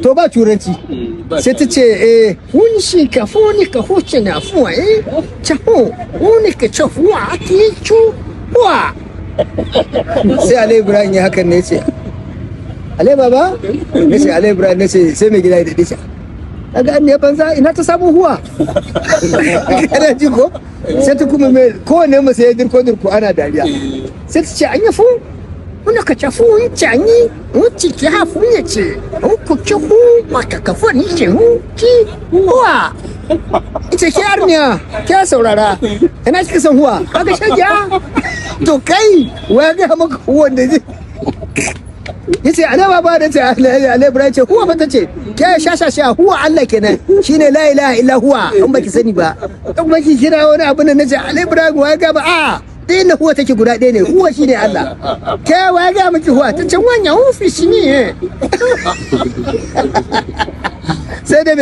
to ba turanci sai ta ce wunshi ka foni ka hoce na fuwa chaho wuni ka chafuwa ake chuwa sai Alai Ibrahim ya hakan ne ce Alai baba ne ce Alai Ibrahim ne ce sai mai gida ya dade shi kaga an ne banza ina ta samu huwa kana ji ko sai ta kuma mai kowane mu sai dirko ana dariya sai ta ce an yafu wanda ka cafu canyi wuce ki hafu ne ce ku ci hu maka kafa ni ce hu ki huwa ita ki arniya ki saurara ina kika san huwa kaga shagiya to kai wa ga maka huwa da zai yace ana baba da ce Alai Ibrahim ce huwa ba ta ce ke shashasha huwa Allah kenan shine la ilaha illa huwa in baki sani ba in baki kira wani abu ne nace Alai Ibrahim wa ga ba a ɗaya na huwa take guda ɗaya ne huwa shine Allah ke wa ga miki huwa ta ce wannan ofishi ne sai da